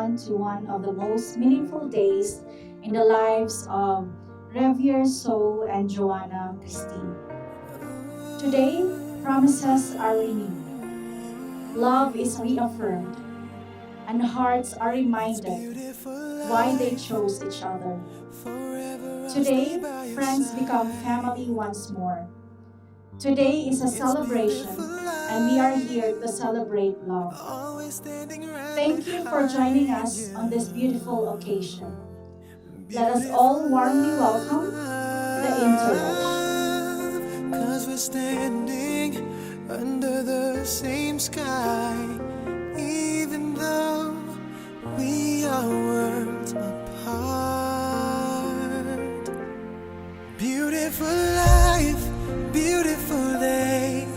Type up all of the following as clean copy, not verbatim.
everyone to one of the most meaningful days in the lives of Revier Soul and Joanna Christine. Today, promises are renewed, love is reaffirmed, and hearts are reminded why they chose each other. Today, friends become family once more. Today is a celebration, and we are here to celebrate love. Thank you for joining us on this beautiful occasion. Let us all warmly welcome the Interwatch. Cause we're standing under the same sky, even though we are worlds apart. Beautiful life, beautiful day.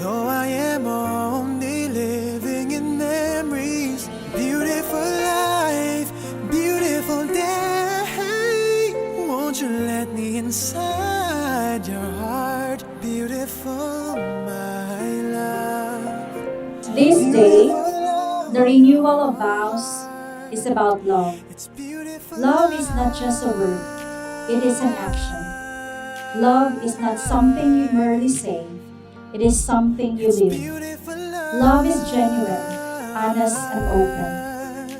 Though I am only living in memories. Beautiful life, beautiful day. Won't you let me inside your heart? Beautiful, my love. This day, the renewal of vows is about love. Love is not just a word, it is an action. Love is not something you merely say, it is something you live. Love is genuine, honest, and open.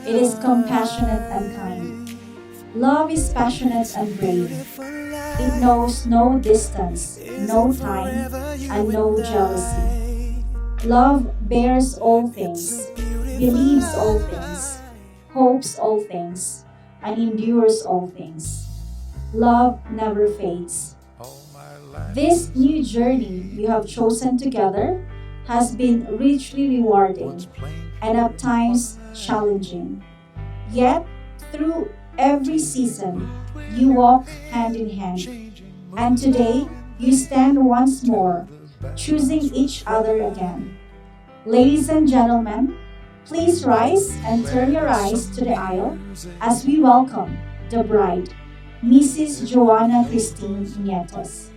It is compassionate and kind. Love is passionate and brave. It knows no distance, no time, and no jealousy. Love bears all things, believes all things, hopes all things, and endures all things. Love never fades. This new journey you have chosen together has been richly rewarding and at times challenging. Yet, through every season, you walk hand in hand. And today, you stand once more, choosing each other again. Ladies and gentlemen, please rise and turn your eyes to the aisle as we welcome the bride, Mrs. Joanna Christine Nietos.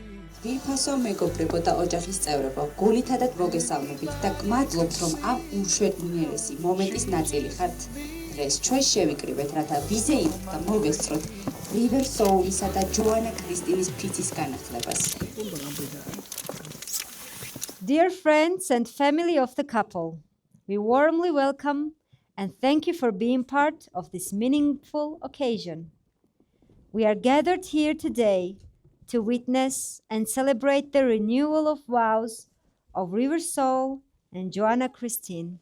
ვიფასო მეგობრებო და ოჯახის წევრებო, გულითადად მოგესალმებით და გმადლობთ, რომ ამ ურშვენიერესი მომენტის ნაწილი ხართ. დღეს ჩვენ შევიკრიბეთ, რათა ვიზეიროთ და მოვესწროთ River Soul-ისა და Joanna Christine-ის ფიცის განახლებას. Dear friends and family of the couple, we warmly welcome and thank you for being part of this meaningful occasion. We are gathered here today to witness and celebrate the renewal of vows of River Soul and Joanna Christine.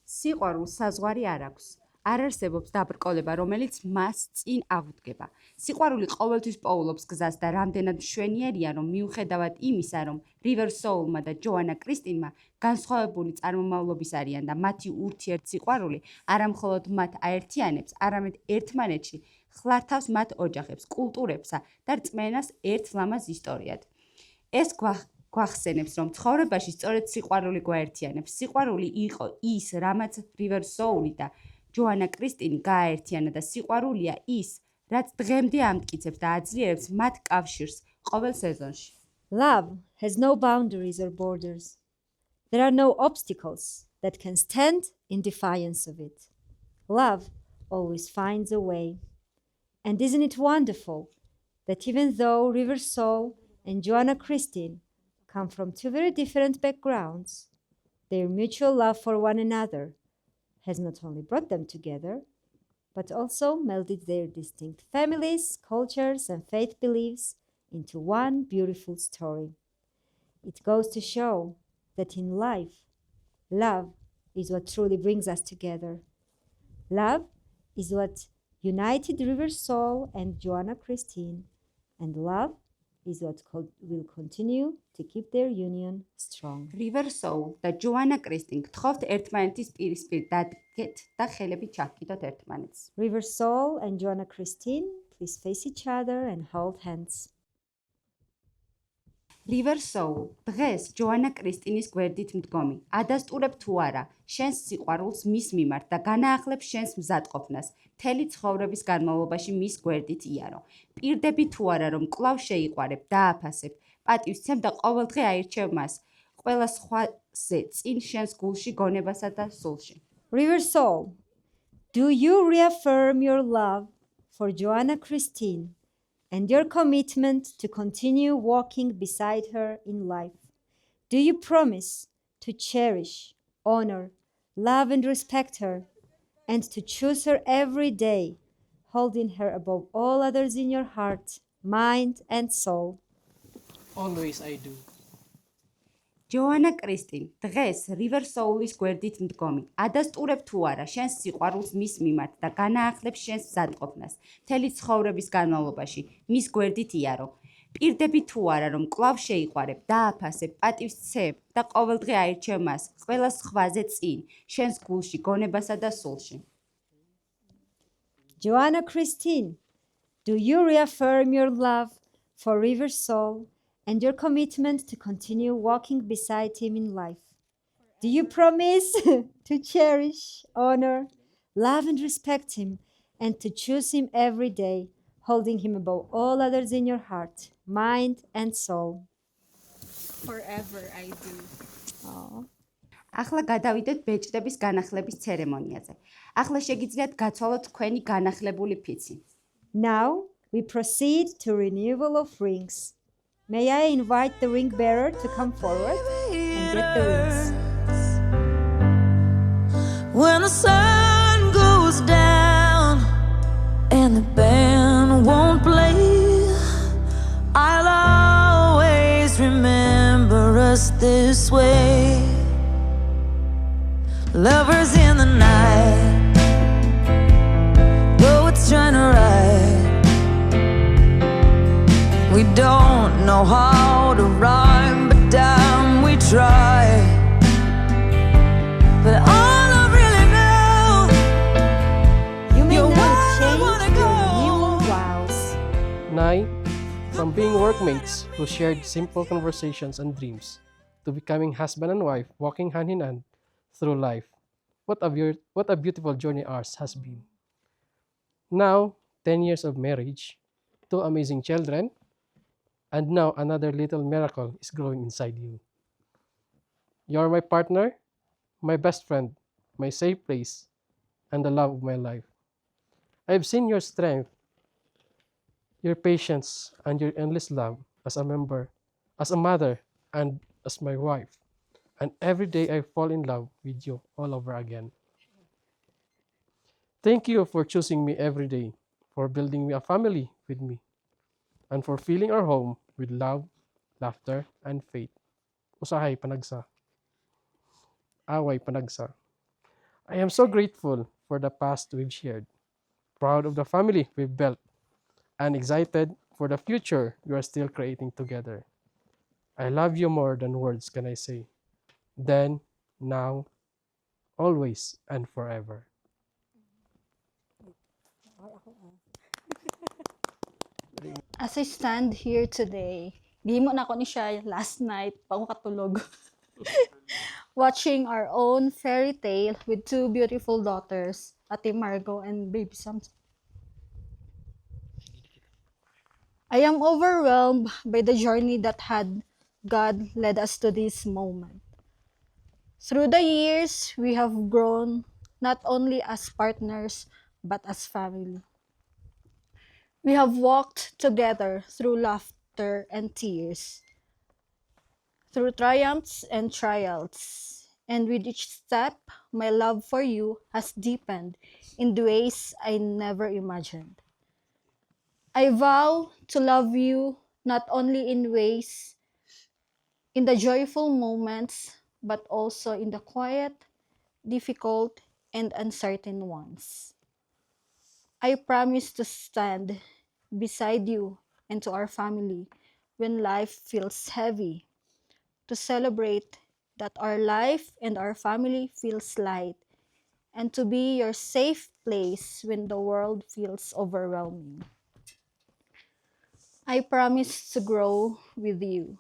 სიყვარულს საზღვარი არ აქვს. არ არსებობს დაბრკოლება, რომელიც მას წინ აღუდგება. სიყვარული ყოველთვის პოულობს გზას და რამდენად მშვენიერია, რომ მიუხედავად იმისა, რომ River Soul-მა და Joanna Christine-მა განსხვავებული წარმომავლობის არიან და მათი ურთიერთსიყვარული არა მხოლოდ მათ აერთიანებს, არამედ ერთმანეთში ხლართავს მათ ოჯახებს, კულტურებსა და რწმენას ერთ ლამაზ ისტორიად. ეს გვახსენებს, რომ ცხოვრებაში სწორედ სიყვარული გვაერთიანებს. სიყვარული იყო ის, რამაც River Soul-ი და Joanna Christine გააერთიანა და სიყვარულია ის, რაც დღემდე ამტკიცებს და აძლიერებს მათ კავშირს ყოველ სეზონში. Love has no boundaries or borders. There are no obstacles that can stand in defiance of it. Love always finds a way. And isn't it wonderful that even though River Soul and Joanna Christine come from two very different backgrounds, their mutual love for one another has not only brought them together, but also melded their distinct families, cultures, and faith beliefs into one beautiful story. It goes to show that in life, love is what truly brings us together. Love is what united River Soul and Joanna Christine, and love is what will continue to keep their union strong. River Soul და Joanna Christine გთხოვთ ერთმანეთის პირისპირ დადგეთ და ხელები ჩაჰკიდოთ ერთმანეთს. River Soul and Joanna Christine, please face each other and hold hands. River Soul, დღეს Joanna Christine-ის გვერდით მდგომი. ადასტურებ თუ არა შენს სიყვარულს მის მიმართ და განაახლებ შენს მზადყოფნას. მთელი ცხოვრების განმავლობაში მის გვერდით იარო. პირდები თუ არა რომ კვლავ შეიყვარებ, დააფასებ, პატივისცემ და ყოველდღე აირჩევ მას. ყველა სხვაზე წინ შენს გულში, გონებასა და სულში. River Soul, Do you reaffirm your love for Joanna Christine and your commitment to continue walking beside her in life? Do you promise to cherish, honor, love, and respect her, and to choose her every day, holding her above all others in your heart, mind, and soul? Always I do. ჯოანა კრისტინ, დღეს River Soul-ის გვერდით მდგომი. ადასტურებ თუ არა შენს სიყვარულს მის მიმართ და განაახლებს შენს მზადყოფნას. მთელი ცხოვრების განმავლობაში მის გვერდით იარო. პირდები თუ არა რომ კვლავ შეიყვარებ, დააფასებ, პატივს ცებ და ყოველდღე აირჩევ მას ყველა სხვაზე წინ, შენს გულში, გონებასა და სულში. Joanna Christine, do you reaffirm your love for River Soul and your commitment to continue walking beside him in life? Do you promise to cherish, honor, love, and respect him, and to choose him every day, holding him above all others in your heart, mind, and soul? Forever I do. ახლა გადავიდეთ ბეჭდების განახლების ცერემონიაზე. ახლა შეგიძლიათ გაცვალოთ თქვენი განახლებული ფიცი. Now we proceed to renewal of rings. May I invite the ring bearer to come forward and get the rings? When the sun goes down and the band won't play, I'll always remember us this way. Lovers in the night, though it's trying to ride, we don't know how to rhyme, but damn we try. But all I really know, You may you're now where I change wanna your go. renewal vows. 9. From being workmates who shared simple conversations and dreams to becoming husband and wife walking hand in hand through life. What a beautiful journey ours has been. Now, 10 years of marriage, 2 amazing children, and now another little miracle is growing inside you. You're my partner, my best friend, my safe place, and the love of my life. I've seen your strength, your patience, and your endless love as a member, as a mother, and as my wife. And every day I fall in love with you all over again. Thank you for choosing me every day, for building me a family with me, and for filling our home with love, laughter, and faith. Usahay panagsa. Away panagsa. I am so grateful for the past we've shared, proud of the family we've built, and excited for the future we are still creating together. I love you more than words can I say. Then, now, always, and forever. As I stand here today, gihimo na ko ni siya last night pa ako katulog. Watching our own fairy tale with 2 beautiful daughters, Ate Margot and Baby Sam. I am overwhelmed by the journey that had God led us to this moment. Through the years, we have grown not only as partners, but as family. We have walked together through laughter and tears, through triumphs and trials, and with each step, my love for you has deepened in ways I never imagined. I vow to love you not only in the joyful moments, but also in the quiet, difficult, and uncertain ones. I promise to stand beside you and to our family when life feels heavy, to celebrate that our life and our family feels light, and to be your safe place when the world feels overwhelming. I promise to grow with you,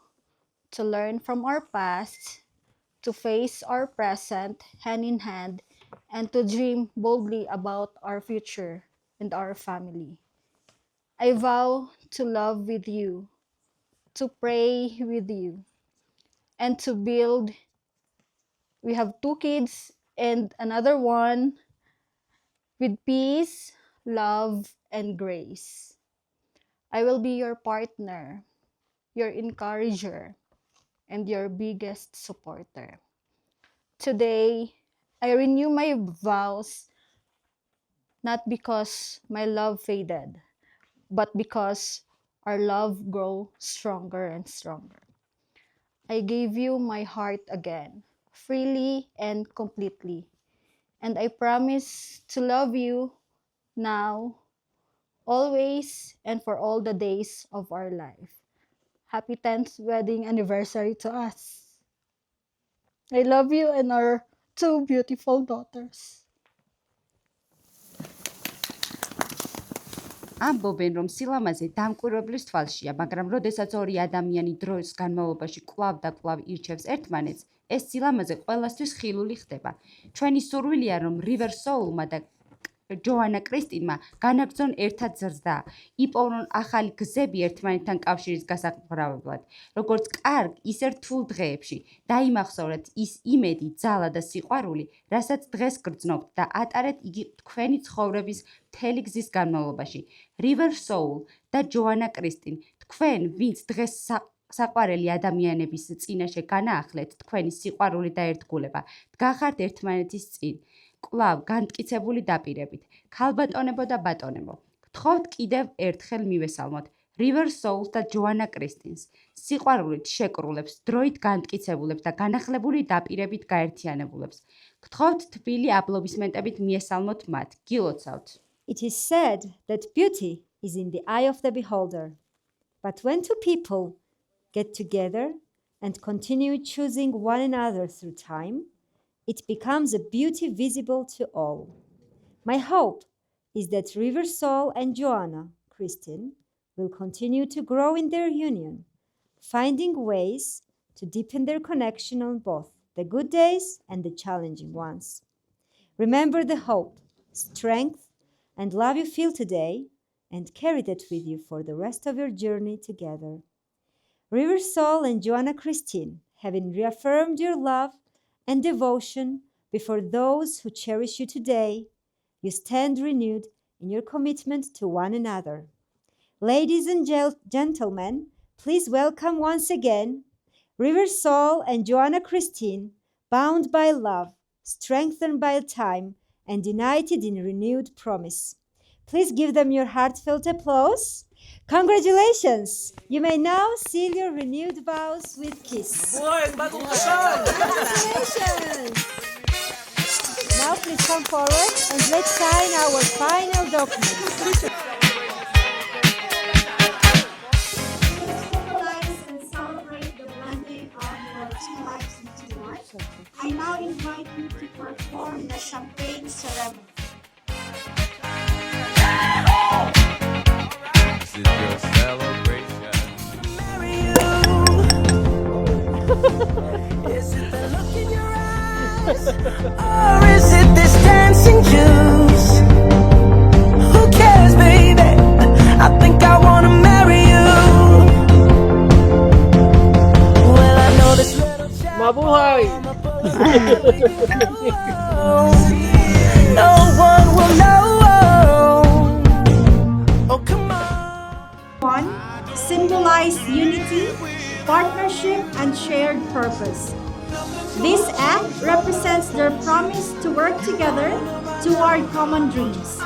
to learn from our past, to face our present hand in hand, and to dream boldly about our future and our family. I vow to love with you, to pray with you, and to build. We have 2 kids and another one. with peace, love, and grace. I will be your partner, your encourager, and your biggest supporter. Today, I renew my vows not because my love faded, but because our love grow stronger and stronger. I gave you my heart again, freely and completely, and I promise to love you now, always, and for all the days of our life. Happy 10th wedding anniversary to us. I love you and our two beautiful daughters. ამბობენ, რომ სილამაზე დამკვირვებლის თვალშია, მაგრამ როდესაც ორი ადამიანი დროის განმავლობაში კვლავ და კვლავ ირჩევს ერთმანეთს, ეს სილამაზე ყველასთვის ხილული ხდება. ჩვენი სურვილია, რომ River Soul-მა და ჯოანა კრისტინმა განაგრძონ ერთად ზრდა, იპოვრონ ახალი გზები ერთმანეთთან კავშირის გასაყრდნობით, როგორც კარგ, ისე რთულ დღეებში. დაიმახსოვრეთ ის იმედი, ძალა და სიყვარული, რასაც დღეს გრძნობთ და ატარეთ იგი თქვენი ცხოვრების მთელი გზის განმავლობაში. River Soul და ჯოანა კრისტინ, თქვენ, ვინც დღეს საყვარელი ადამიანების წინაშე განაახლეთ თქვენი სიყვარული და ერთგულება, დგახართ ერთმანეთის წინ. კვლავ განმტკიცებული დაპირებით. ქალბატონებო და ბატონებო, გთხოვთ კიდევ ერთხელ მივესალმოთ River Soul და ჯოანა კრისტინს. სიყვარულით შეკრულებს, დროით განმტკიცებულებს და განახლებული დაპირებით გაერთიანებულებს. გთხოვთ თბილი აპლოდისმენტებით მიესალმოთ მათ. გილოცავთ. It is said that beauty is in the eye of the beholder. But when two people get together and continue choosing one another through time, it becomes a beauty visible to all. My hope is that River Soul and Joanna Christine will continue to grow in their union, finding ways to deepen their connection on both the good days and the challenging ones. Remember the hope, strength, and love you feel today and carry that with you for the rest of your journey together. River Soul and Joanna Christine, having reaffirmed your love and devotion before those who cherish you today, you stand renewed in your commitment to one another. Ladies and gentlemen, please welcome once again River Soul and Joanna Christine, bound by love, strengthened by time, and united in renewed promise. Please give them your heartfelt applause. Congratulations! You may now seal your renewed vows with kiss. Congratulations! Now please come forward and let's sign our final document. Symbolize and celebrate the blending of your two lives into one. I now invite you to perform the champagne ceremony. This is your celebration. Marry you. Is it the look in your eyes? Or is it this dancing juice? Who cares, baby? I think I wanna marry you. Well, I know this little child. Mabuhay! No one will know. Oh, come on. One, symbolize unity, partnership, and shared purpose. This act represents their promise to work together toward common dreams.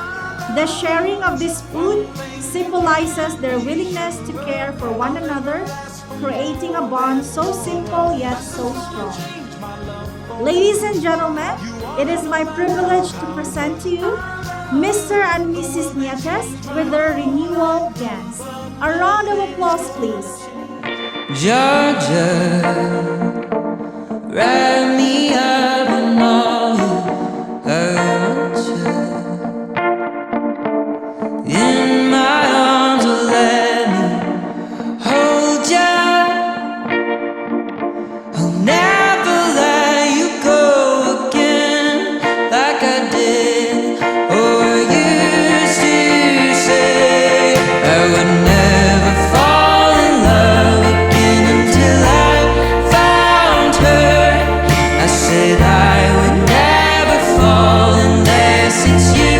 The sharing of this food symbolizes their willingness to care for one another, creating a bond so simple yet so strong. Ladies and gentlemen, it is my privilege to present to you Mr. and Mrs. Nietes with their renewal dance. A round of applause, please. Georgia, wrap me up in all I want you. In my arms, oh, let me hold you. I'll never let you go again like I did or used to say. I would never fall in love again until I found her. I said I would never fall unless it's you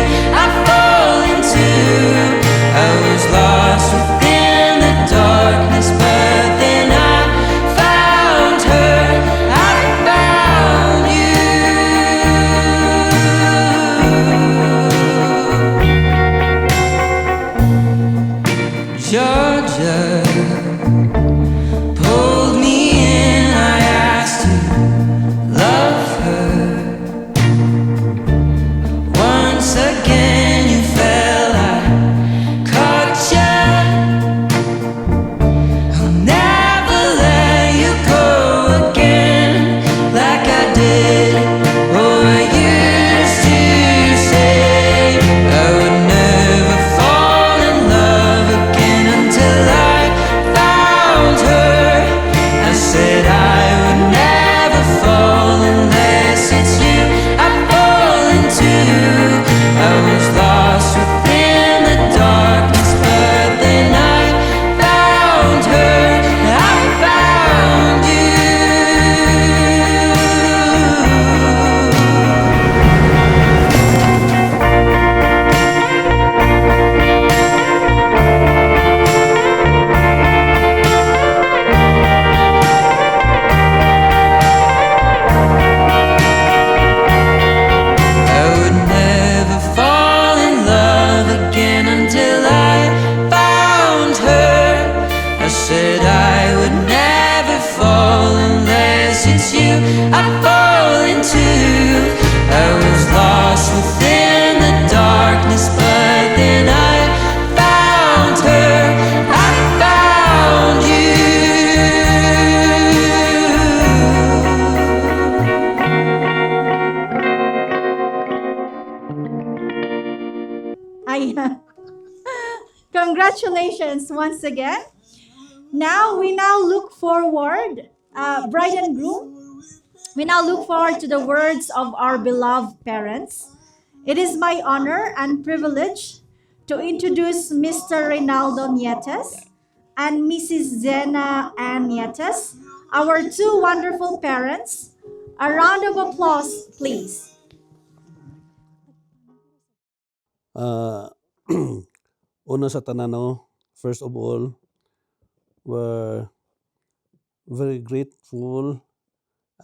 Congratulations once again. Now we look forward, bride and groom. We now look forward to the words of our beloved parents. It is my honor and privilege to introduce Mr. Reynaldo Nietes and Mrs. Zena Ann Nietes, our two wonderful parents. A round of applause, please. Una sa tanan, no, first of all, we're very grateful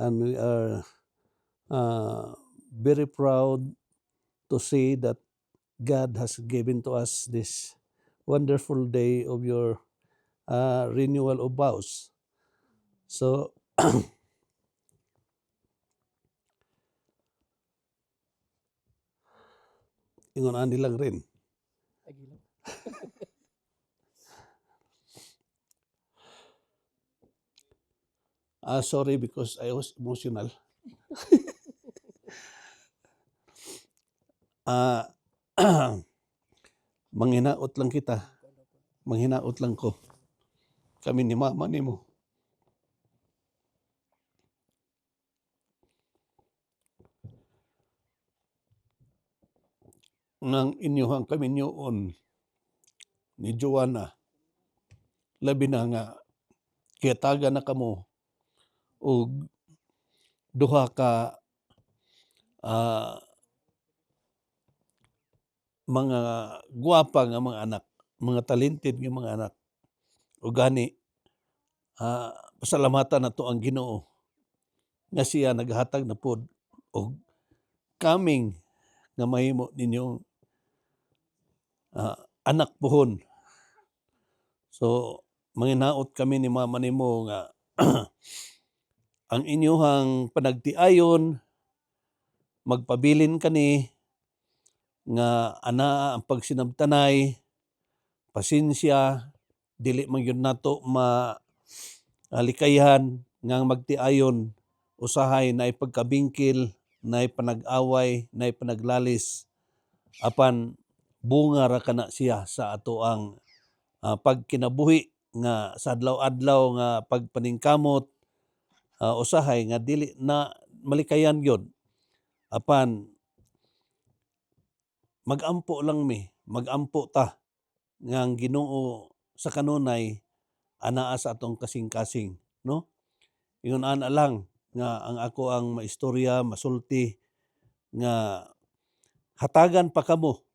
and we are very proud to say that God has given to us this wonderful day of your renewal of vows. So, ingon ani lang rin. Sorry because I was emotional. Manghinaot lang kita. Manghinaot lang ko. Kami ni mama ni mo. Nang inyuhang kami niyoon ni Joanna, labi na nga kiyataga na kamo o duha ka mga guwapa nga mga anak, mga talented nga mga anak. O gani, pasalamatan na to ang Ginoo nga siya naghatag na pod o kaming nga mahimo ninyong anak pohon. So, manginaot kami ni mama nimo nga ang inyuhang panagtiayon, magpabilin kani nga ana ang pagsinabtanay, pasensya, dili man gyud nato malikayan nga magtiayon, usahay na ipagkabingkil, na panag-away, na panaglalis, apan bunga ra kana siya sa ato ang pagkinabuhi nga sa adlaw-adlaw nga pagpaningkamot, usahay nga dili na malikayan gyud, apan magampo lang magampo ta nga ang Ginoo sa kanunay anaa sa atong kasing-kasing, no? Ingon ana lang nga ang ako ang maistorya, masulti nga hatagan pa kamo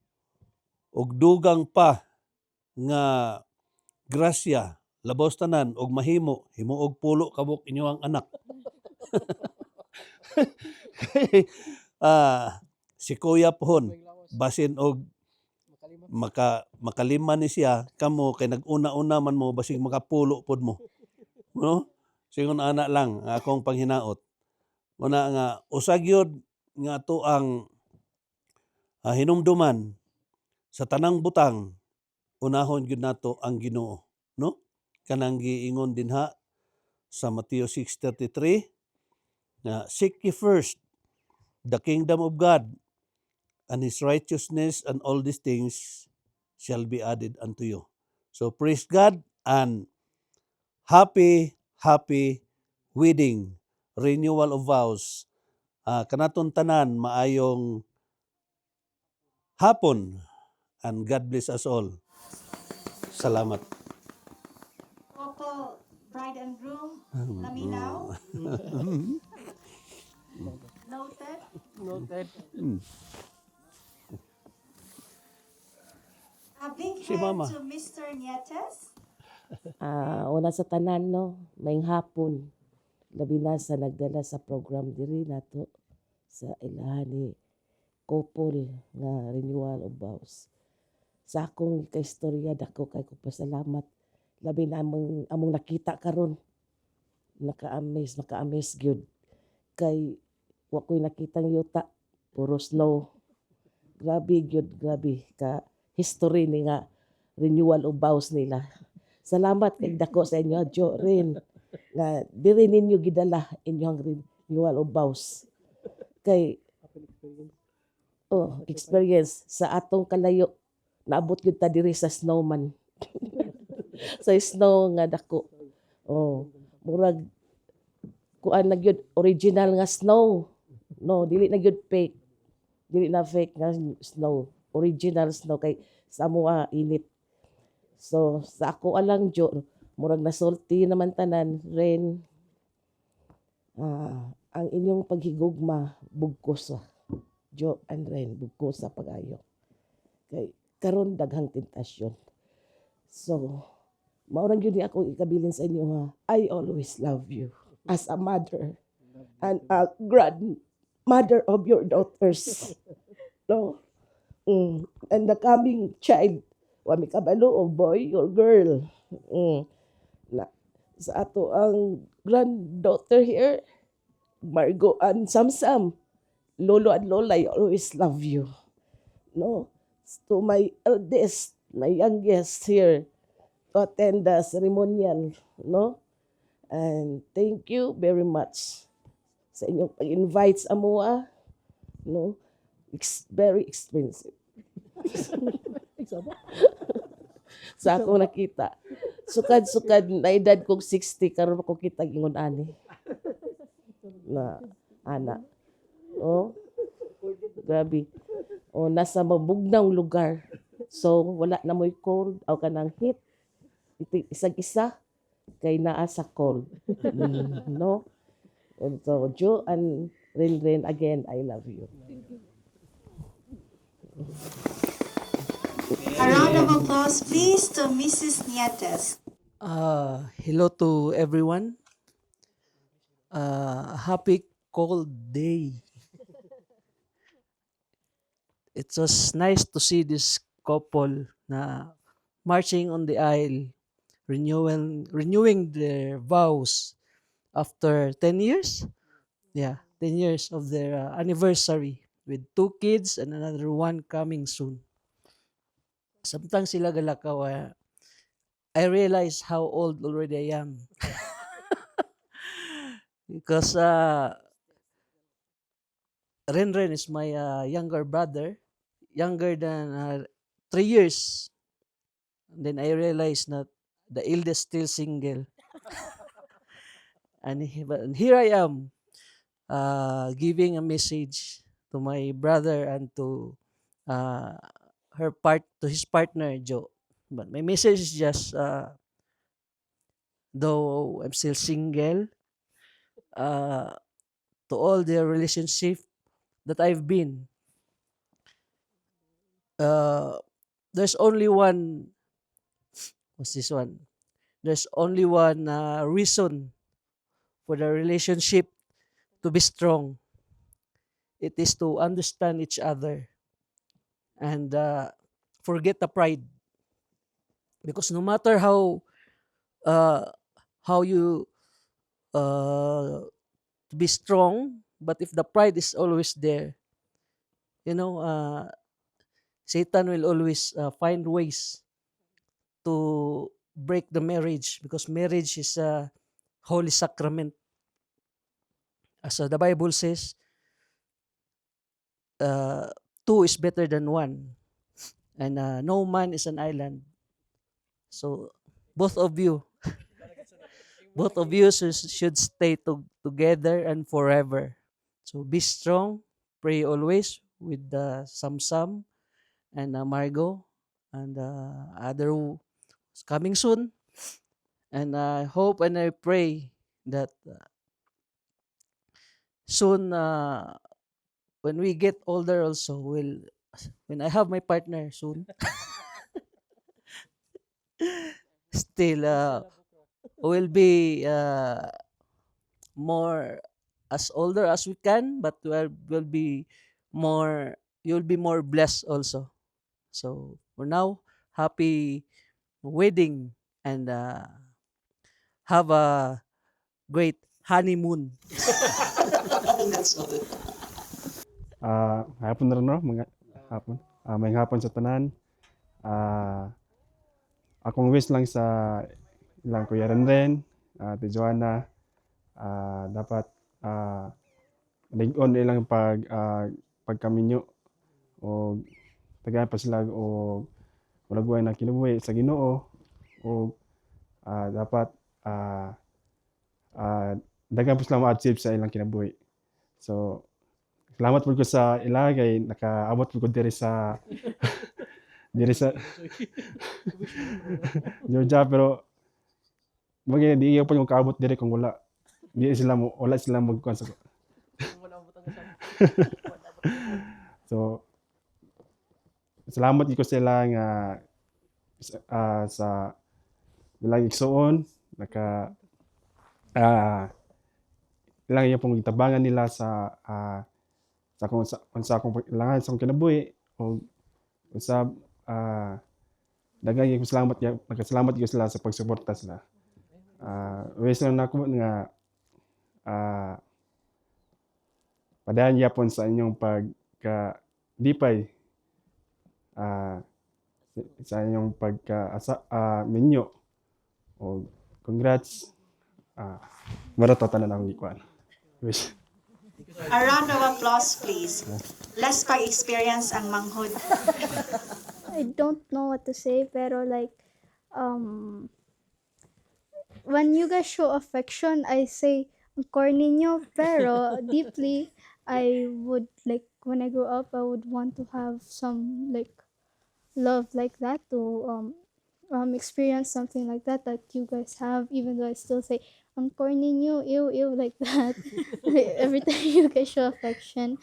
og dugang pa nga grasya labaw tanan og mahimo himuog pulo kabuk inyong anak. Si Kuya pohon basin og makalima ni siya kamo kay nag-una-una man mo basig makapulo pod mo, no? Singon ana lang nga akong panghinaot una nga usag yun nga ato ang hinumduman sa tanang butang, unahon gyud nato ang Ginoo, no? Kanang giingon dinha sa Mateo 6:33 na seek ye first the kingdom of God and His righteousness, and all these things shall be added unto you. So praise God and happy wedding, renewal of vows. Kanaton tanan maayong hapon and God bless us all. Salamat. Couple, bride and groom, laminaw. Noted. Noted. A big Si hand Mama. to Mr. Nietes. Una sa tanan, no, maing hapon. Labi na sa nagdala sa program diri nato sa ilahan ni couple nga renewal of vows. Sa akong kaistorya dako kay ko pasalamat. Labi na among nakita karon. Naka-amaze gyud. Kay wa ko'y nakitang yuta, puro snow. Grabe gyud, grabe ka history ni nga renewal of vows nila. Salamat kay dako sa inyo, Jo rin. Nga diri ninyo gidala inyong renewal of vows. Kay experience sa atong kalayo naabot gyud ta diri sa Snowman sa snow nga dako. Oh, murag kuan na gyud original nga snow. No, dili na gyud fake. Dili na fake nga snow. Original snow kay sa amoa init. So sa ako alang Jo, murag nasulti naman tanan ren ang inyong paghigugma bugkos Jo and Ren bugkos sa pag-ayo. Kay karon daghang tentasyon. So maurang yun ako ikabilin sa inyo ha. I always love you as a mother and a grandmother of your daughters. No? And the coming child, wami kabalo o boy or girl. Na, sa ato ang granddaughter here, Margo and Samsam, Lolo and Lola, I always love you. No? To my eldest, my youngest here, to attend the ceremonial, no? And thank you very much sa inyong pag-invite sa amoa, no? It's very expensive. Sa akong nakita. Sukad-sukad na edad kong 60, karon ako kita gingon ani. Na ana. Oh. Grabe. Oh, nasa mabugnang lugar. So wala na mo'y cold o kanang heat. Isag-isa kay naa sa cold. No? And so, Jo and Ren, again, I love you. A round of applause, please, to Mrs. Nietes. Hello to everyone. Happy cold day. It was nice to see this couple na marching on the aisle, renewing their vows after 10 years. Yeah, 10 years of their anniversary with 2 kids and another one coming soon. Samtang sila galakaw, I realize how old already I am. Because Ren is my younger brother, younger than 3 years. And then I realized that the eldest still single. And here I am, giving a message to my brother and to his partner Jo. But my message is just, though I'm still single, to all the relationship that I've been, there's only one. What's this one? There's only one reason for the relationship to be strong. It is to understand each other and forget the pride. Because no matter how you to be strong, but if the pride is always there, Satan will always find ways to break the marriage, because marriage is a holy sacrament. As the Bible says, 2 is better than 1, and no man is an island. So both of you should stay together and forever. So be strong, pray always with Samsam and Margo and other who's coming soon. And I hope and I pray that soon, when we get older also, when I have my partner soon, still will be more as older as we can, but will be more, you'll be more blessed also. So for now, happy wedding and have a great honeymoon. Hapon na rin, no? Mga hapon. May hapon sa tanan. Akong wish lang sa ilang Kuya Ren, Ate Joanna, dapat ligon ilang pagkaminyo o tagayan pa sila o murag way na kinabuhi sa Ginoo o dapat daghan po sila ma-achieve sa ilang kinabuhi. So salamat po ko sa ila kay nakaabot po ko diri sa diri sa Georgia, pero di pa yung kaabot diri kung wala sila magkuhan sa so salamat ko sila nga sa ilang igsoon ilang iya pong itabangan nila sa kung sa akong kailangan sa akong kinabuhi o usab daghang salamat ko sila sa pagsuporta sila. Wish lang nako nga padayon yapon sa inyong pagka-lipay sa inyong minyo o congrats. Marato tanan akong gikuan. Wish. A round of applause, please. Less pag-experience ang manghod. I don't know what to say, pero like, when you guys show affection, I say, ang corny nyo, pero deeply, I would, like, when I grow up, I would want to have some, like, love like that, to experience something like that you guys have, even though I still say, ang corny nyo, ew, like that. Every time you guys show affection.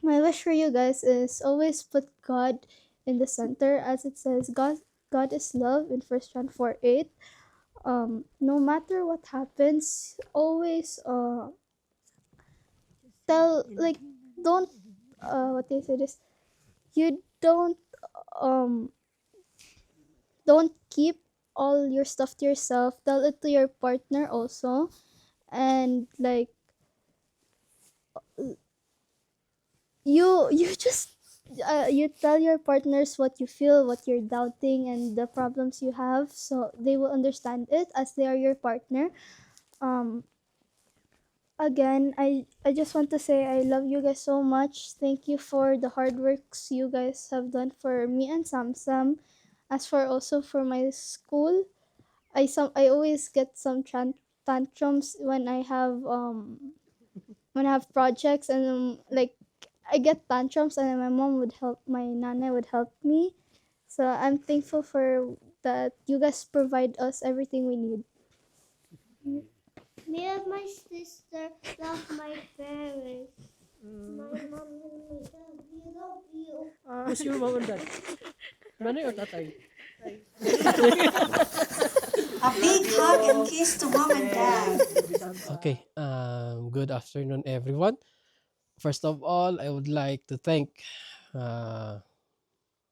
My wish for you guys is always put God in the center, as it says, God is love in 1 John 4:8. No matter what happens, always don't what do you say this? You don't keep all your stuff to yourself. Tell it to your partner also, and like you just you tell your partners what you feel, what you're doubting, and the problems you have, so they will understand it as they are your partner. Again, I just want to say I love you guys so much. Thank you for the hard works you guys have done for me and Samsam. As for also for my school, I always get some tantrums when I have projects, and like I get tantrums, and then my nana would help me. So I'm thankful for that you guys provide us everything we need. Me and my sister love my parents. My mom and my dad, we love you. Who's your mom and dad? Nanay or tatay? A big hug and kiss to mom and dad. Okay, good afternoon, everyone. First of all, I would like to thank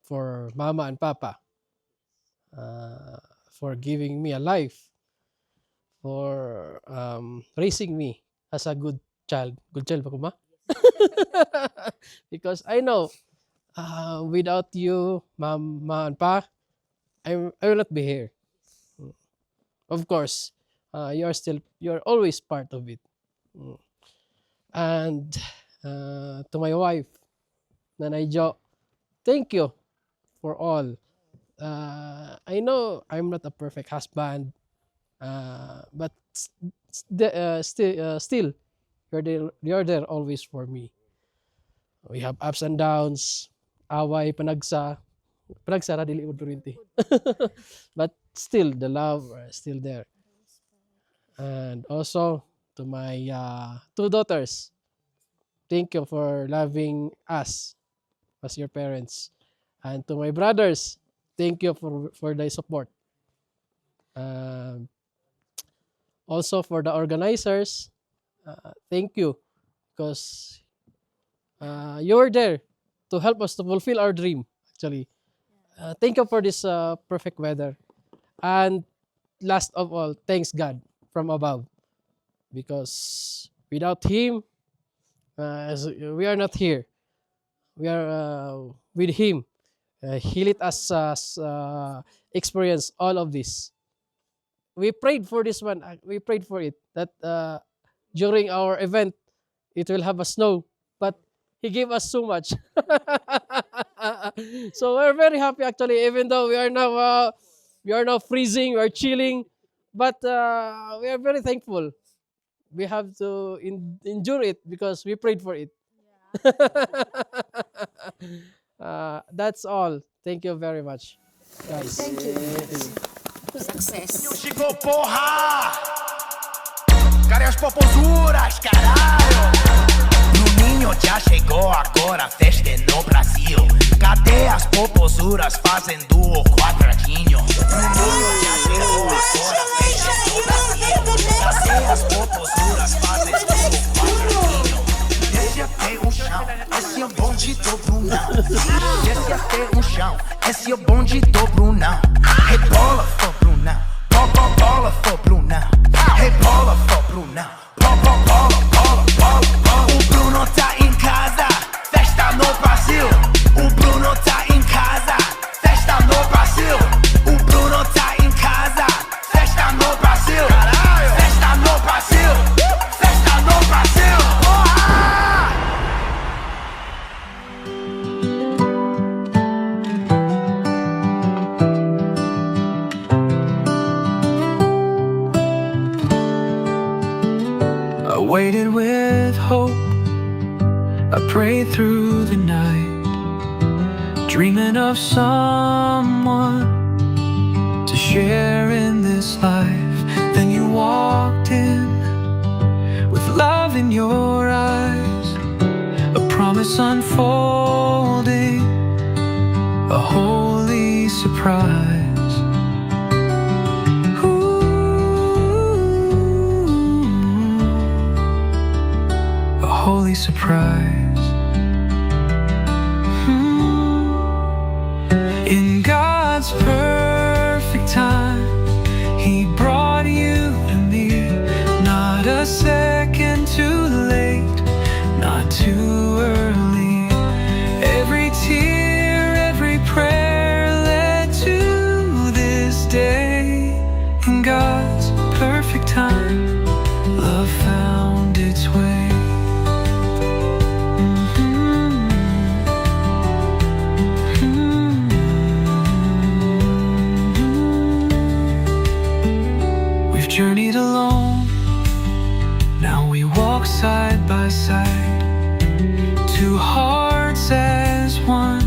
for Mama and Papa for giving me a life, for raising me as a good child. Good child ba ko, ma? Because I know without you, Mama and Pa, I will not be here. Of course, you're always part of it. And to my wife, Nanay Jo, thank you for all. I know I'm not a perfect husband, but still, you're there always for me. We have ups and downs, away, panagsa ra dili udrinti. But still, the love are still there. And also to my two daughters, thank you for loving us as your parents. And to my brothers, thank you for the support. Also for the organizers, thank you, because you're there to help us to fulfill our dream, actually. Thank you for this perfect weather. And last of all, thanks God from above, because without Him, we are not here. We are with Him. He let us experience all of this. We prayed for this one. We prayed for it, that during our event, it will have a snow. But He gave us so much. So we're very happy actually, even though we are now freezing, we are chilling, but we are very thankful. We have to endure it because we prayed for it. That's all. Thank you very much, guys. Thank you. Success. Chegou, porra! Cadê as popozuras, caralho? Bruninho já chegou agora, a festa é no Brasil. Cadê as popozuras fazendo o quadradinho? Bruninho já chegou agora, a festa é no Brasil. Cadê as popozuras fazendo o quadradinho? Desce até o chão, esse é o bonde do Brunão. Desce até o chão, esse é o bonde do Brunão. Rebola for Brunão, bola for Brunão. Rebola for Brunão, bola. O Bruno tá em casa, festa no Brasil. O Bruno tá em casa, festa no Brasil. O Bruno tá em casa, festa no Brasil. Festa no Brasil, festa no Brasil. Porra! I waited with hope. I prayed through the night, dreaming of someone to share in this life. Then you walked in with love in your eyes, a promise unfolding, a holy surprise. Holy surprise. In God's perfect time, He brought you to me. Not a second too late, not too early. Every tear, every prayer led to this day. In God's perfect time, love found its way. Journeyed alone, now we walk side by side, two hearts as one,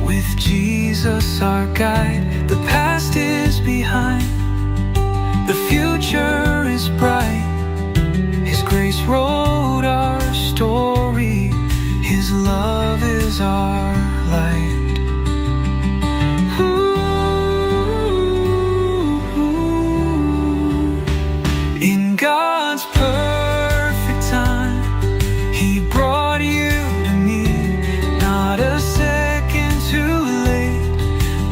with Jesus our guide. The past is behind, the future is bright. His grace wrote our story, His love is our light. God's perfect time, He brought you to me. Not a second too late,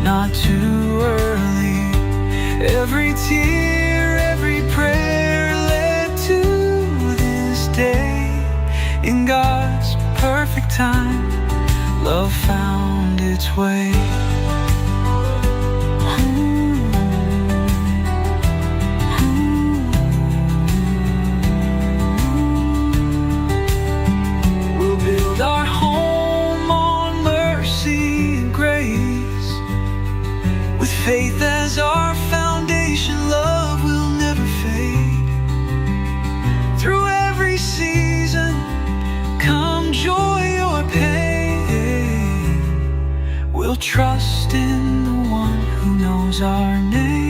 not too early. Every tear, every prayer led to this day. In God's perfect time, love found its way. Our home on mercy and grace, with faith as our foundation, love will never fade. Through every season, come joy or pain, we'll trust in the one who knows our name.